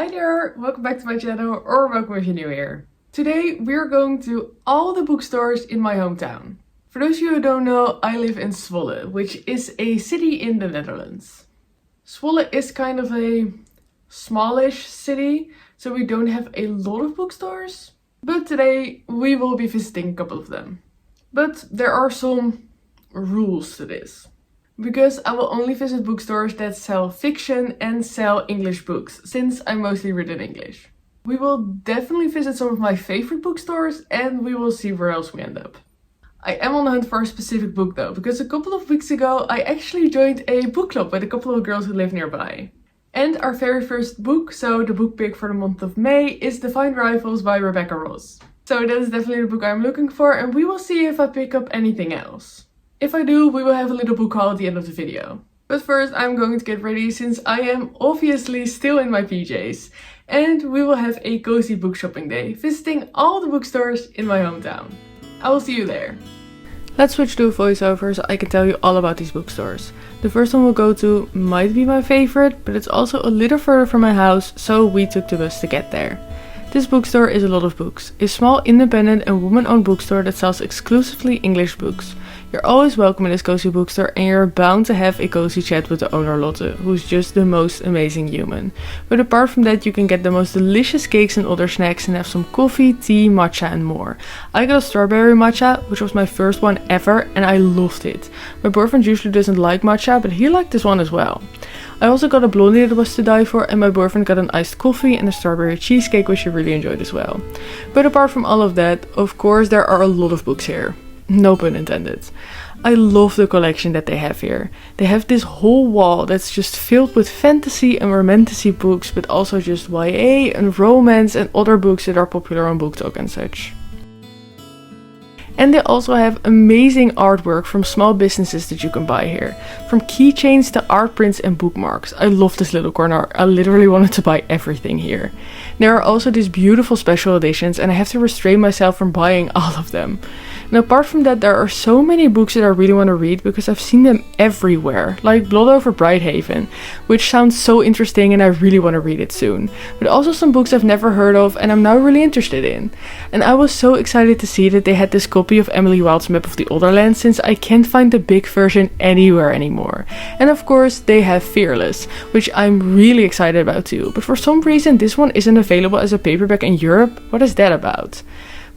Hi there, welcome back to my channel, or welcome if you're new here. Today we're going to all the bookstores in my hometown. For those of you who don't know, I live in Zwolle, which is a city in the Netherlands. Zwolle is kind of a smallish city, so we don't have a lot of bookstores. But today we will be visiting a couple of them. But there are some rules to this. Because I will only visit bookstores that sell fiction and sell English books, since I mostly read in English. We will definitely visit some of my favorite bookstores and we will see where else we end up. I am on the hunt for a specific book though, because a couple of weeks ago I actually joined a book club with a couple of girls who live nearby. And our very first book, so the book pick for the month of May, is Divine Rivals by Rebecca Ross. So that is definitely the book I'm looking for, and we will see if I pick up anything else. If I do, we will have a little book haul at the end of the video. But first I'm going to get ready since I am obviously still in my PJs. And we will have a cozy book shopping day, visiting all the bookstores in my hometown. I will see you there. Let's switch to a voiceover so I can tell you all about these bookstores. The first one we'll go to might be my favorite, but it's also a little further from my house, so we took the bus to get there. This bookstore is A Lot of Books, a small independent and woman-owned bookstore that sells exclusively English books. You're always welcome in this cozy bookstore and you're bound to have a cozy chat with the owner Lotte, who's just the most amazing human. But apart from that, you can get the most delicious cakes and other snacks and have some coffee, tea, matcha and more. I got a strawberry matcha, which was my first one ever, and I loved it. My boyfriend usually doesn't like matcha, but he liked this one as well. I also got a blondie that was to die for, and my boyfriend got an iced coffee and a strawberry cheesecake, which he really enjoyed as well. But apart from all of that, of course there are a lot of books here. No pun intended. I love the collection that they have here. They have this whole wall that's just filled with fantasy and romantasy books, but also just YA and romance and other books that are popular on BookTok and such. And they also have amazing artwork from small businesses that you can buy here. From keychains to art prints and bookmarks. I love this little corner. I literally wanted to buy everything here. There are also these beautiful special editions and I have to restrain myself from buying all of them. And apart from that, there are so many books that I really want to read because I've seen them everywhere. Like Blood Over Brighthaven, which sounds so interesting and I really want to read it soon. But also some books I've never heard of and I'm now really interested in. And I was so excited to see that they had this copy of Emily Wilde's Map of the Otherland, since I can't find the big version anywhere anymore. And of course they have Fearless, which I'm really excited about too. But for some reason this one isn't available as a paperback in Europe. What is that about?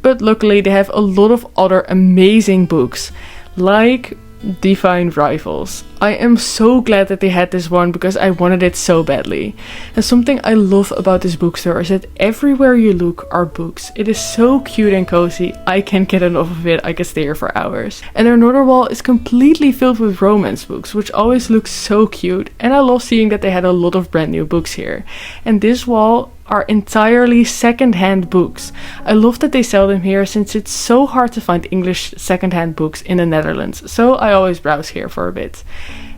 But luckily they have a lot of other amazing books, like Divine Rivals. I am so glad that they had this one because I wanted it so badly. And something I love about this bookstore is that everywhere you look are books. It is so cute and cozy. I can't get enough of it. I could stay here for hours. And their northern wall is completely filled with romance books, which always looks so cute. And I love seeing that they had a lot of brand new books here. And this wall are entirely second-hand books. I love that they sell them here since it's so hard to find English second-hand books in the Netherlands, so I always browse here for a bit.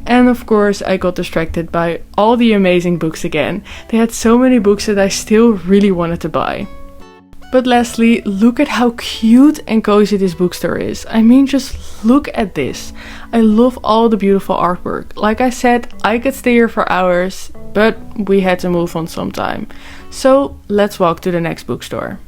And of course I got distracted by all the amazing books again. They had so many books that I still really wanted to buy. But lastly, look at how cute and cozy this bookstore is. I mean, just look at this. I love all the beautiful artwork. Like I said, I could stay here for hours, but we had to move on sometime. So let's walk to the next bookstore.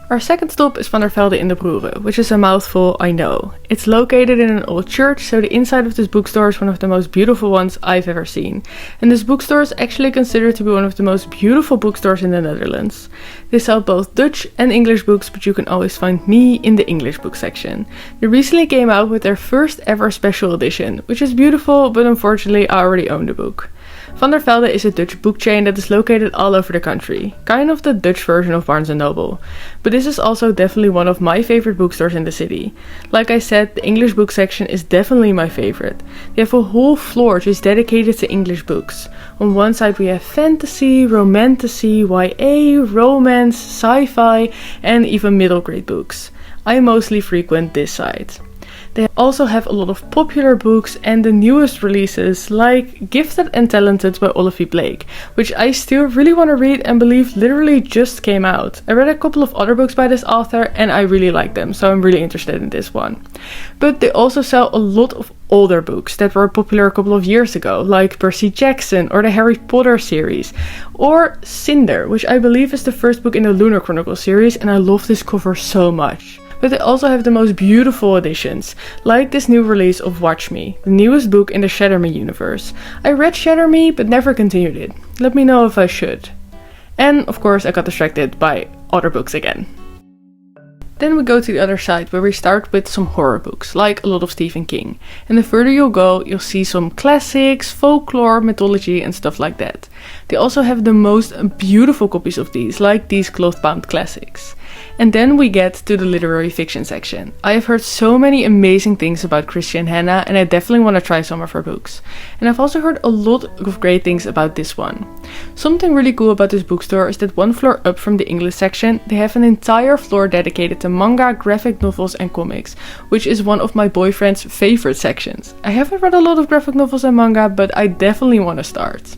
Our second stop is Van der Velde in de Broeren, which is a mouthful, I know. It's located in an old church, so the inside of this bookstore is one of the most beautiful ones I've ever seen. And this bookstore is actually considered to be one of the most beautiful bookstores in the Netherlands. They sell both Dutch and English books, but you can always find me in the English book section. They recently came out with their first ever special edition, which is beautiful, but unfortunately I already own the book. Van der Velde is a Dutch book chain that is located all over the country, kind of the Dutch version of Barnes & Noble. But this is also definitely one of my favorite bookstores in the city. Like I said, the English book section is definitely my favorite. They have a whole floor just dedicated to English books. On one side we have fantasy, romantasy, YA, romance, sci-fi and even middle grade books. I mostly frequent this side. They also have a lot of popular books and the newest releases like Gifted and Talented by Olivia Blake, which I still really want to read and believe literally just came out. I read a couple of other books by this author and I really like them, so I'm really interested in this one. But they also sell a lot of older books that were popular a couple of years ago, like Percy Jackson or the Harry Potter series, or Cinder, which I believe is the first book in the Lunar Chronicles series, and I love this cover so much. But they also have the most beautiful editions, like this new release of Watch Me, the newest book in the Shatter Me universe. I read Shatter Me, but never continued it. Let me know if I should. And of course I got distracted by other books again. Then we go to the other side, where we start with some horror books, like a lot of Stephen King. And the further you'll go, you'll see some classics, folklore, mythology and stuff like that. They also have the most beautiful copies of these, like these cloth-bound classics. And then we get to the literary fiction section. I have heard so many amazing things about Christian Hanna, and I definitely want to try some of her books. And I've also heard a lot of great things about this one. Something really cool about this bookstore is that one floor up from the English section, they have an entire floor dedicated to manga, graphic novels and comics, which is one of my boyfriend's favorite sections. I haven't read a lot of graphic novels and manga, but I definitely want to start.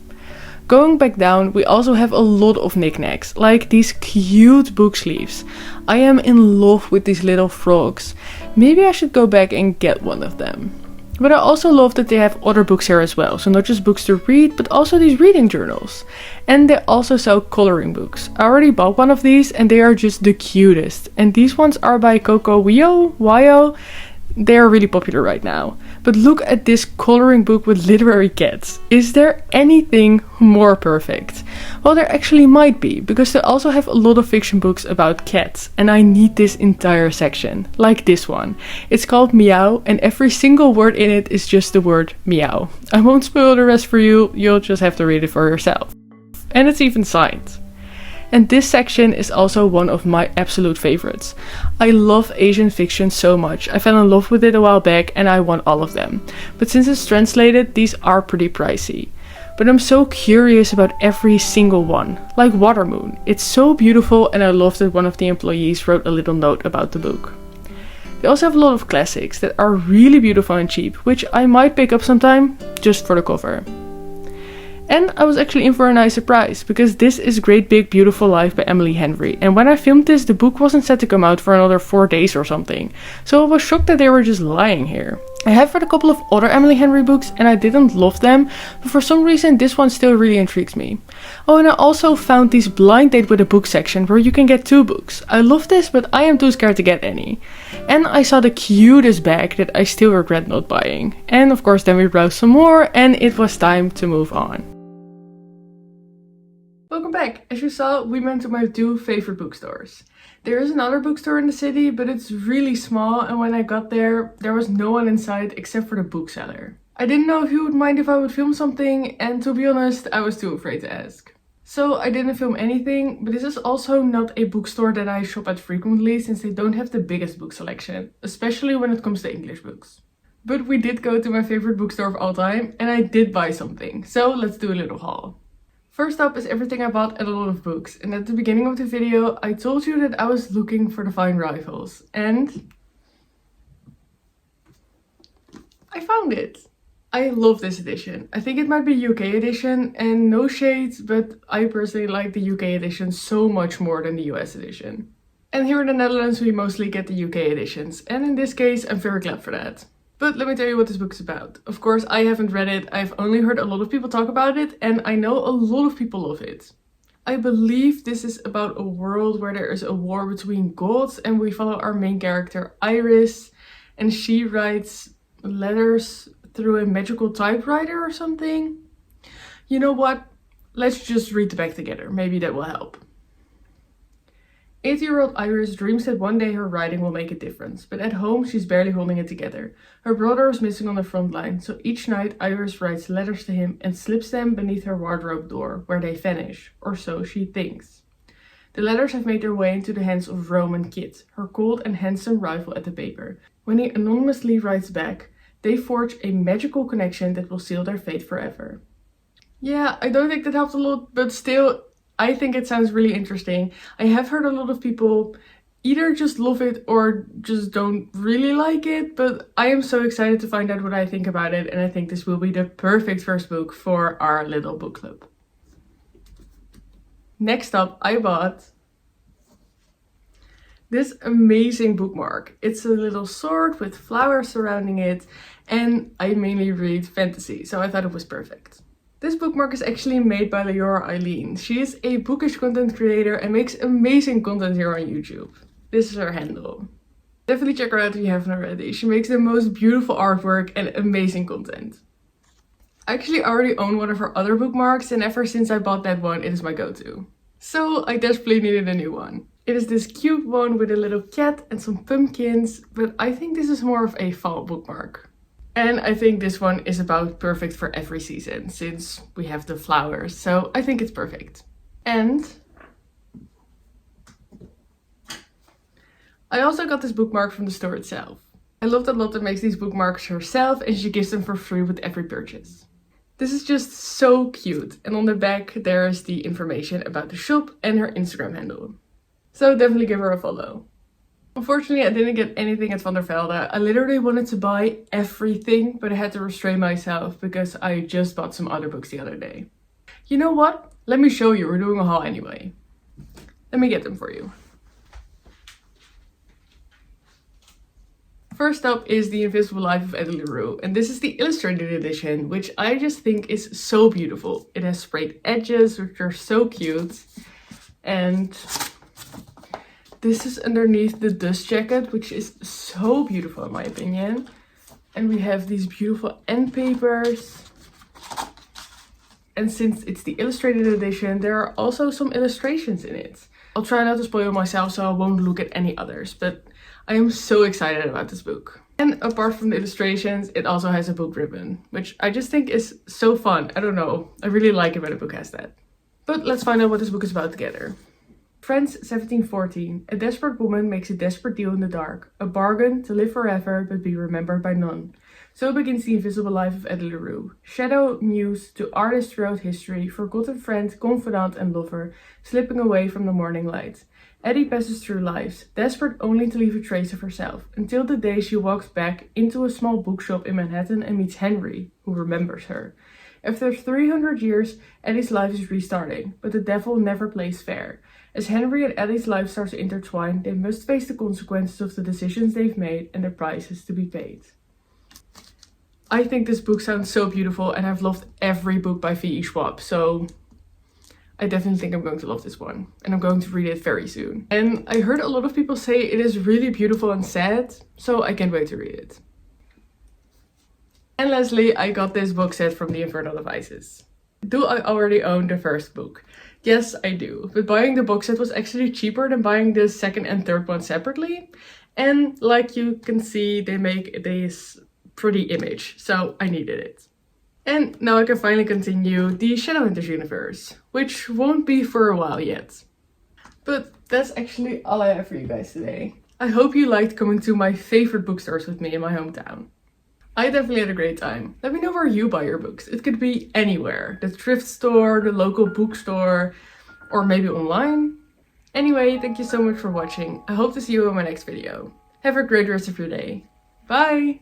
Going back down, we also have a lot of knickknacks, like these cute book sleeves. I am in love with these little frogs. Maybe I should go back and get one of them. But I also love that they have other books here as well, so not just books to read, but also these reading journals. And they also sell coloring books. I already bought one of these and they are just the cutest. And these ones are by Coco Wyo. They are really popular right now. But look at this coloring book with literary cats. Is there anything more perfect? Well, there actually might be, because they also have a lot of fiction books about cats. And I need this entire section, like this one. It's called Meow, and every single word in it is just the word meow. I won't spoil the rest for you, you'll just have to read it for yourself. And it's even signed. And this section is also one of my absolute favorites. I love Asian fiction so much. I fell in love with it a while back and I want all of them. But since it's translated, these are pretty pricey. But I'm so curious about every single one. Like Watermoon. It's so beautiful and I love that one of the employees wrote a little note about the book. They also have a lot of classics that are really beautiful and cheap, which I might pick up sometime just for the cover. And I was actually in for a nice surprise, because this is Great Big Beautiful Life by Emily Henry. And when I filmed this, the book wasn't set to come out for another 4 days or something. So I was shocked that they were just lying here. I have read a couple of other Emily Henry books and I didn't love them, but for some reason this one still really intrigues me. Oh, and I also found this blind date with a book section where you can get 2 books. I love this, but I am too scared to get any. And I saw the cutest bag that I still regret not buying. And of course then we browsed some more and it was time to move on. Welcome back! As you saw, we went to my 2 favorite bookstores. There is another bookstore in the city, but it's really small, and when I got there, there was no one inside except for the bookseller. I didn't know if he would mind if I would film something, and to be honest, I was too afraid to ask. So I didn't film anything, but this is also not a bookstore that I shop at frequently, since they don't have the biggest book selection, especially when it comes to English books. But we did go to my favorite bookstore of all time, and I did buy something, so let's do a little haul. First up is everything I bought and a lot of books, and at the beginning of the video I told you that I was looking for the fine rivals, and I found it! I love this edition. I think it might be UK edition, and no shades, but I personally like the UK edition so much more than the US edition. And here in the Netherlands we mostly get the UK editions, and in this case I'm very glad for that. But let me tell you what this book is about. Of course, I haven't read it, I've only heard a lot of people talk about it, and I know a lot of people love it. I believe this is about a world where there is a war between gods, and we follow our main character Iris, and she writes letters through a magical typewriter or something. You know what? Let's just read the back together, maybe that will help. 8-year-old Iris dreams that one day her writing will make a difference, but at home she's barely holding it together. Her brother is missing on the front line, so each night Iris writes letters to him and slips them beneath her wardrobe door, where they vanish, or so she thinks. The letters have made their way into the hands of Roman Kit, her cold and handsome rival at the paper. When he anonymously writes back, they forge a magical connection that will seal their fate forever. Yeah, I don't think that helped a lot, but still, I think it sounds really interesting. I have heard a lot of people either just love it or just don't really like it, but I am so excited to find out what I think about it, and I think this will be the perfect first book for our little book club. Next up, I bought this amazing bookmark. It's a little sword with flowers surrounding it, and I mainly read fantasy, so I thought it was perfect. This bookmark is actually made by Leora Eileen. She is a bookish content creator and makes amazing content here on YouTube. This is her handle. Definitely check her out if you haven't already. She makes the most beautiful artwork and amazing content. I actually already own one of her other bookmarks, and ever since I bought that one, it is my go-to. So I desperately needed a new one. It is this cute one with a little cat and some pumpkins, but I think this is more of a fall bookmark. And I think this one is about perfect for every season, since we have the flowers, so I think it's perfect. And I also got this bookmark from the store itself. I love that Lotte makes these bookmarks herself, and she gives them for free with every purchase. This is just so cute, and on the back there is the information about the shop and her Instagram handle. So definitely give her a follow. Unfortunately, I didn't get anything at Van der Velde. I literally wanted to buy everything, but I had to restrain myself because I just bought some other books the other day. You know what? Let me show you. We're doing a haul anyway. Let me get them for you. First up is The Invisible Life of Eddie LaRue, and this is the illustrated edition, which I just think is so beautiful. It has sprayed edges, which are so cute, and this is underneath the dust jacket, which is so beautiful in my opinion. And we have these beautiful end papers. And since it's the illustrated edition, there are also some illustrations in it. I'll try not to spoil myself, so I won't look at any others, but I am so excited about this book. And apart from the illustrations, it also has a book ribbon, which I just think is so fun. I don't know, I really like it when a book has that. But let's find out what this book is about together. Friends 1714. A desperate woman makes a desperate deal in the dark. A bargain to live forever but be remembered by none. So begins the invisible life of Eddie LaRue. Shadow muse to artist throughout history, forgotten friend, confidant and lover, slipping away from the morning light. Eddie passes through lives, desperate only to leave a trace of herself, until the day she walks back into a small bookshop in Manhattan and meets Henry, who remembers her. After 300 years, Eddie's life is restarting, but the devil never plays fair. As Henry and Eddie's life starts to intertwine, they must face the consequences of the decisions they've made and the prices to be paid. I think this book sounds so beautiful, and I've loved every book by V.E. Schwab, so I definitely think I'm going to love this one, and I'm going to read it very soon. And I heard a lot of people say it is really beautiful and sad, so I can't wait to read it. And lastly, I got this book set from the Infernal Devices. Do I already own the first book? Yes, I do, but buying the box set was actually cheaper than buying the second and third one separately. And like you can see, they make this pretty image, so I needed it. And now I can finally continue the Shadowhunters universe, which won't be for a while yet. But that's actually all I have for you guys today. I hope you liked coming to my favorite bookstores with me in my hometown. I definitely had a great time. Let me know where you buy your books. It could be anywhere. The thrift store, the local bookstore, or maybe online. Anyway, thank you so much for watching. I hope to see you in my next video. Have a great rest of your day. Bye!